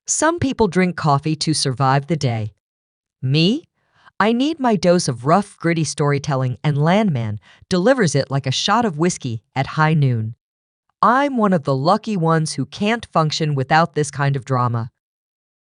Some people drink coffee to survive the day. Me? I need my dose of rough, gritty storytelling, and Landman delivers it like a shot of whiskey at high noon. I'm one of the lucky ones who can't function without this kind of drama.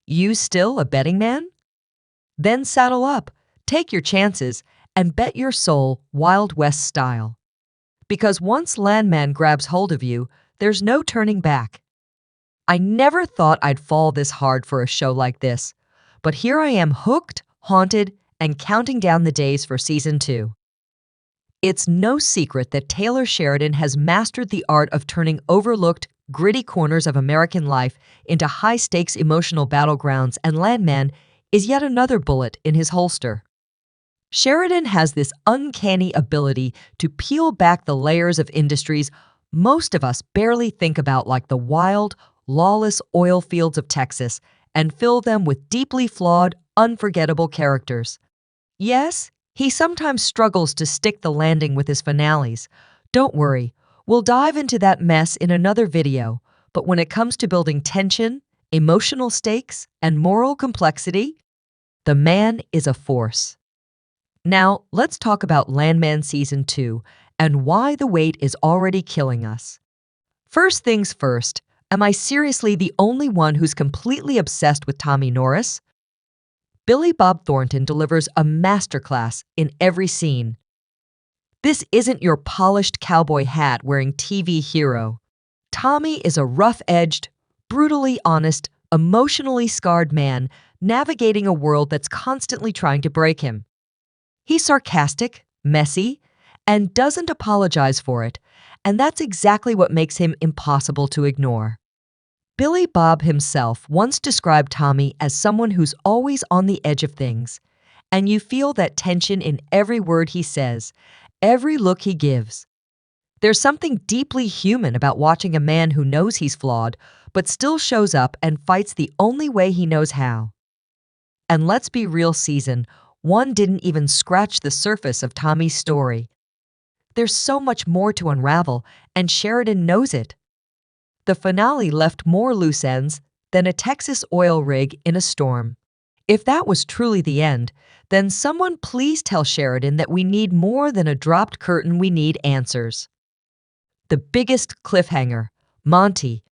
You still a betting man? Then saddle up, take your chances, and bet your soul Wild West style. Because once Landman grabs hold of you, there's no turning back. I never thought I'd fall this hard for a show like this, but here I am hooked, haunted, and counting down the days for season 2. It's no secret that Taylor Sheridan has mastered the art of turning overlooked, gritty corners of American life into high-stakes emotional battlegrounds, and Landman is yet another bullet in his holster. Sheridan has this uncanny ability to peel back the layers of industries most of us barely think about, like the wild, lawless oil fields of Texas, and fill them with deeply flawed, unforgettable characters. Yes, he sometimes struggles to stick the landing with his finales. Don't worry, we'll dive into that mess in another video, but when it comes to building tension, emotional stakes, and moral complexity, the man is a force. Now, let's talk about Landman Season 2 and why the wait is already killing us. First things first, am I seriously the only one who's completely obsessed with Tommy Norris? Billy Bob Thornton delivers a masterclass in every scene. This isn't your polished cowboy hat-wearing TV hero. Tommy is a rough-edged, brutally honest, emotionally scarred man navigating a world that's constantly trying to break him. He's sarcastic, messy, and doesn't apologize for it, and that's exactly what makes him impossible to ignore. Billy Bob himself once described Tommy as someone who's always on the edge of things, and you feel that tension in every word he says, every look he gives. There's something deeply human about watching a man who knows he's flawed, but still shows up and fights the only way he knows how. And let's be real, season 1 didn't even scratch the surface of Tommy's story. There's so much more to unravel, and Sheridan knows it. The finale left more loose ends than a Texas oil rig in a storm. If that was truly the end, then someone please tell Sheridan that we need more than a dropped curtain, we need answers. The biggest cliffhanger, Monty,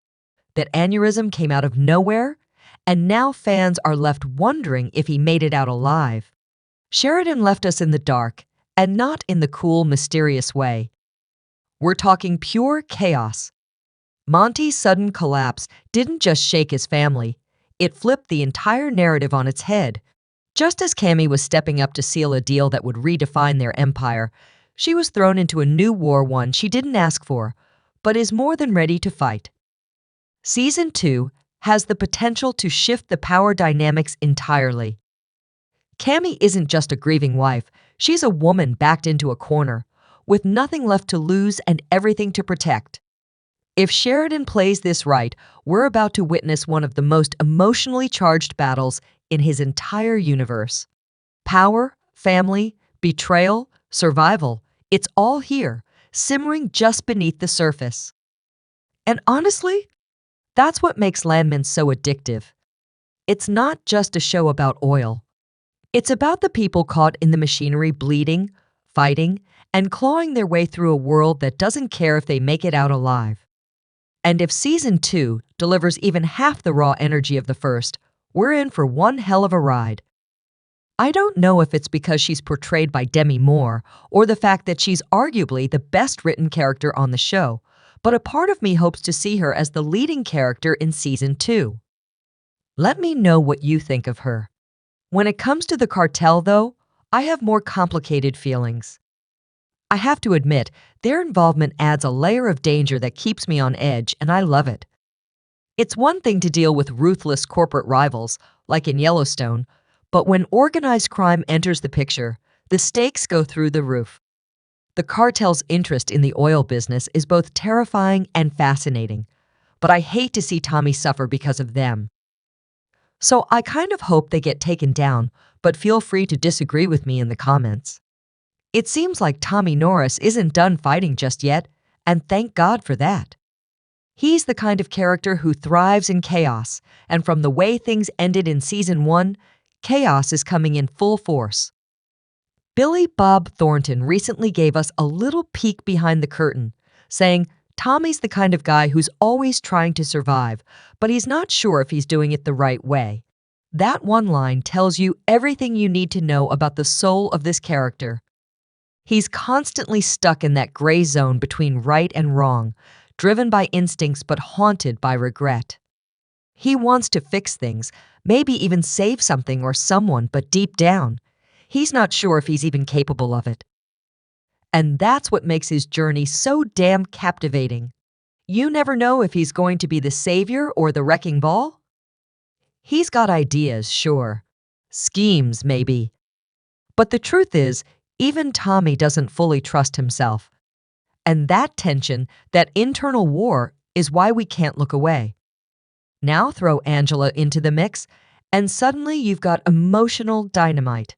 that aneurysm came out of nowhere, and now fans are left wondering if he made it out alive. Sheridan left us in the dark, and not in the cool, mysterious way. We're talking pure chaos. Monty's sudden collapse didn't just shake his family, it flipped the entire narrative on its head. Just as Cammy was stepping up to seal a deal that would redefine their empire, she was thrown into a new war, one she didn't ask for, but is more than ready to fight. Season 2 has the potential to shift the power dynamics entirely. Cammy isn't just a grieving wife, she's a woman backed into a corner, with nothing left to lose and everything to protect. If Sheridan plays this right, we're about to witness one of the most emotionally charged battles in his entire universe. Power, family, betrayal, survival, it's all here, simmering just beneath the surface. And honestly, that's what makes Landman so addictive. It's not just a show about oil. It's about the people caught in the machinery, bleeding, fighting, and clawing their way through a world that doesn't care if they make it out alive. And if Season 2 delivers even half the raw energy of the first, we're in for one hell of a ride. I don't know if it's because she's portrayed by Demi Moore or the fact that she's arguably the best written character on the show, but a part of me hopes to see her as the leading character in Season 2. Let me know what you think of her. When it comes to the cartel, though, I have more complicated feelings. I have to admit, their involvement adds a layer of danger that keeps me on edge, and I love it. It's one thing to deal with ruthless corporate rivals, like in Yellowstone, but when organized crime enters the picture, the stakes go through the roof. The cartel's interest in the oil business is both terrifying and fascinating, but I hate to see Tommy suffer because of them. So I kind of hope they get taken down, but feel free to disagree with me in the comments. It seems like Tommy Norris isn't done fighting just yet, and thank God for that. He's the kind of character who thrives in chaos, and from the way things ended in season 1, chaos is coming in full force. Billy Bob Thornton recently gave us a little peek behind the curtain, saying Tommy's the kind of guy who's always trying to survive, but he's not sure if he's doing it the right way. That one line tells you everything you need to know about the soul of this character. He's constantly stuck in that gray zone between right and wrong, driven by instincts but haunted by regret. He wants to fix things, maybe even save something or someone, but deep down, he's not sure if he's even capable of it. And that's what makes his journey so damn captivating. You never know if he's going to be the savior or the wrecking ball. He's got ideas, sure. Schemes, maybe. But the truth is, even Tommy doesn't fully trust himself. And that tension, that internal war, is why we can't look away. Now throw Angela into the mix, and suddenly you've got emotional dynamite.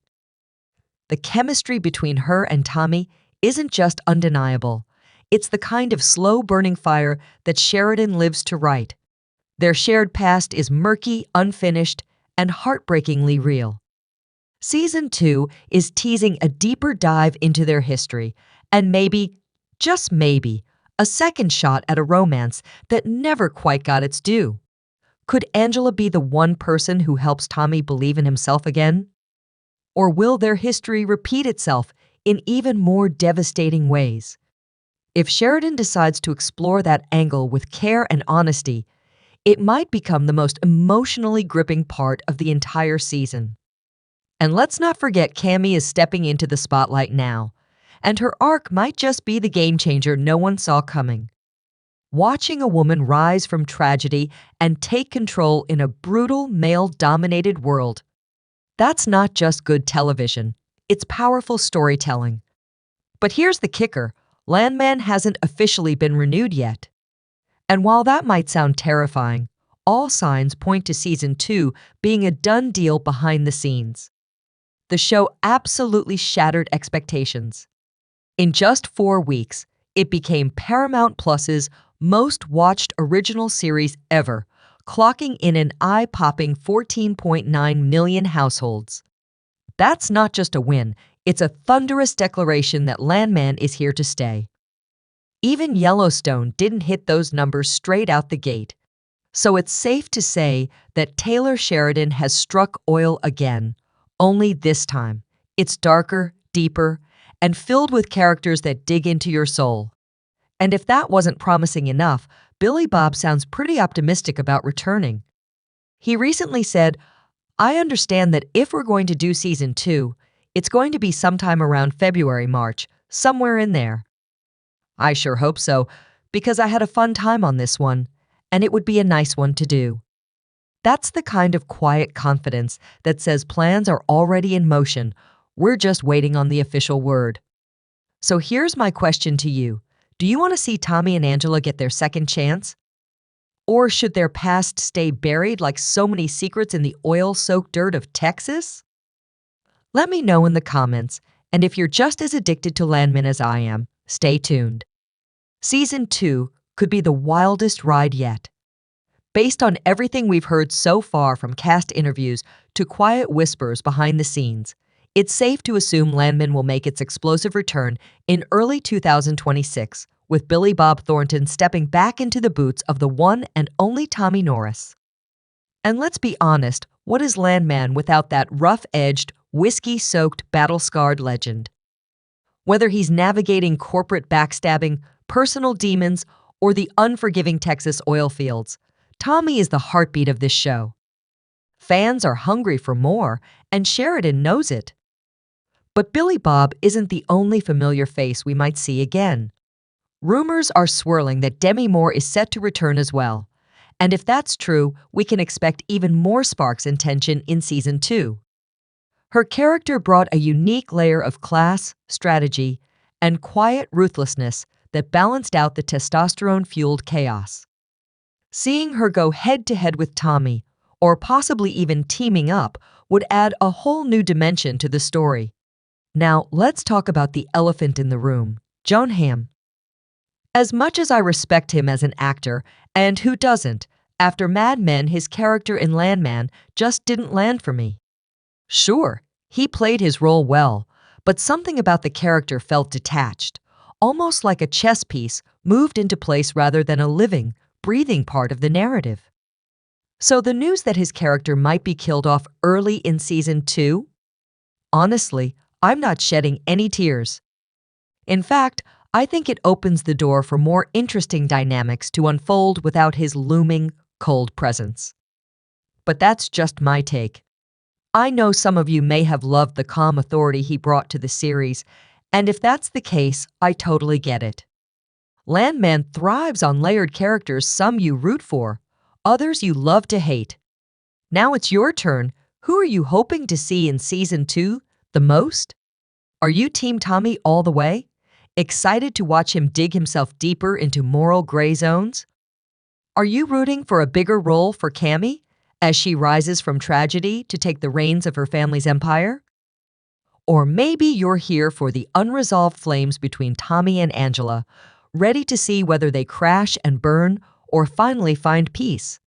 The chemistry between her and Tommy isn't just undeniable. It's the kind of slow-burning fire that Sheridan lives to write. Their shared past is murky, unfinished, and heartbreakingly real. Season 2 is teasing a deeper dive into their history, and maybe, just maybe, a second shot at a romance that never quite got its due. Could Angela be the one person who helps Tommy believe in himself again? Or will their history repeat itself in even more devastating ways? If Sheridan decides to explore that angle with care and honesty, it might become the most emotionally gripping part of the entire season. And let's not forget Cammy is stepping into the spotlight now, and her arc might just be the game changer no one saw coming. Watching a woman rise from tragedy and take control in a brutal, male-dominated world, that's not just good television, it's powerful storytelling. But here's the kicker, Landman hasn't officially been renewed yet. And while that might sound terrifying, all signs point to Season 2 being a done deal behind the scenes. The show absolutely shattered expectations. In just 4 weeks, it became Paramount Plus's most-watched original series ever, clocking in an eye-popping 14.9 million households. That's not just a win, it's a thunderous declaration that Landman is here to stay. Even Yellowstone didn't hit those numbers straight out the gate. So it's safe to say that Taylor Sheridan has struck oil again, only this time. It's darker, deeper, and filled with characters that dig into your soul. And if that wasn't promising enough, Billy Bob sounds pretty optimistic about returning. He recently said, "I understand that if we're going to do Season 2, it's going to be sometime around February, March, somewhere in there." I sure hope so, because I had a fun time on this one, and it would be a nice one to do. That's the kind of quiet confidence that says plans are already in motion, we're just waiting on the official word. So here's my question to you. Do you want to see Tommy and Angela get their second chance? Or should their past stay buried like so many secrets in the oil-soaked dirt of Texas? Let me know in the comments, and if you're just as addicted to Landman as I am, stay tuned. Season 2 could be the wildest ride yet. Based on everything we've heard so far from cast interviews to quiet whispers behind the scenes, it's safe to assume Landman will make its explosive return in early 2026, with Billy Bob Thornton stepping back into the boots of the one and only Tommy Norris. And let's be honest, what is Landman without that rough-edged, whiskey-soaked, battle-scarred legend? Whether he's navigating corporate backstabbing, personal demons, or the unforgiving Texas oil fields, Tommy is the heartbeat of this show. Fans are hungry for more, and Sheridan knows it. But Billy Bob isn't the only familiar face we might see again. Rumors are swirling that Demi Moore is set to return as well. And if that's true, we can expect even more sparks and tension in Season 2. Her character brought a unique layer of class, strategy, and quiet ruthlessness that balanced out the testosterone-fueled chaos. Seeing her go head-to-head with Tommy, or possibly even teaming up, would add a whole new dimension to the story. Now, let's talk about the elephant in the room, Jon Hamm. As much as I respect him as an actor And who doesn't? After Mad Men, his character in Landman just didn't land for me. Sure, he played his role well, but something about the character felt detached, almost like a chess piece moved into place rather than a living, breathing part of the narrative. So the news that his character might be killed off early in season 2? Honestly, I'm not shedding any tears. In fact, I think it opens the door for more interesting dynamics to unfold without his looming, cold presence. But that's just my take. I know some of you may have loved the calm authority he brought to the series, and if that's the case, I totally get it. Landman thrives on layered characters some you root for, others you love to hate. Now it's your turn. Who are you hoping to see in season 2 the most? Are you Team Tommy all the way? Excited to watch him dig himself deeper into moral gray zones? Are you rooting for a bigger role for Cammy as she rises from tragedy to take the reins of her family's empire? Or maybe you're here for the unresolved flames between Tommy and Angela, ready to see whether they crash and burn or finally find peace.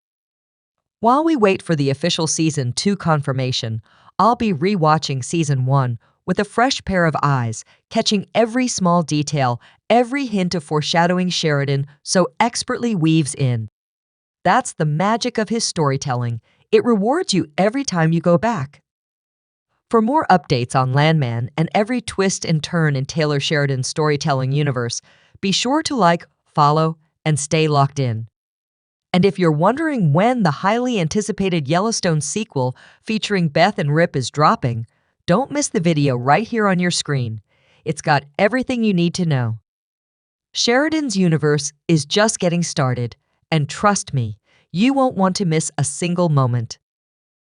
While we wait for the official season 2 confirmation, I'll be rewatching season 1 with a fresh pair of eyes, catching every small detail, every hint of foreshadowing Sheridan so expertly weaves in. That's the magic of his storytelling. It rewards you every time you go back. For more updates on Landman and every twist and turn in Taylor Sheridan's storytelling universe, be sure to like, follow, and stay locked in. And if you're wondering when the highly anticipated Yellowstone sequel featuring Beth and Rip is dropping, don't miss the video right here on your screen. It's got everything you need to know. Sheridan's universe is just getting started, and trust me, you won't want to miss a single moment.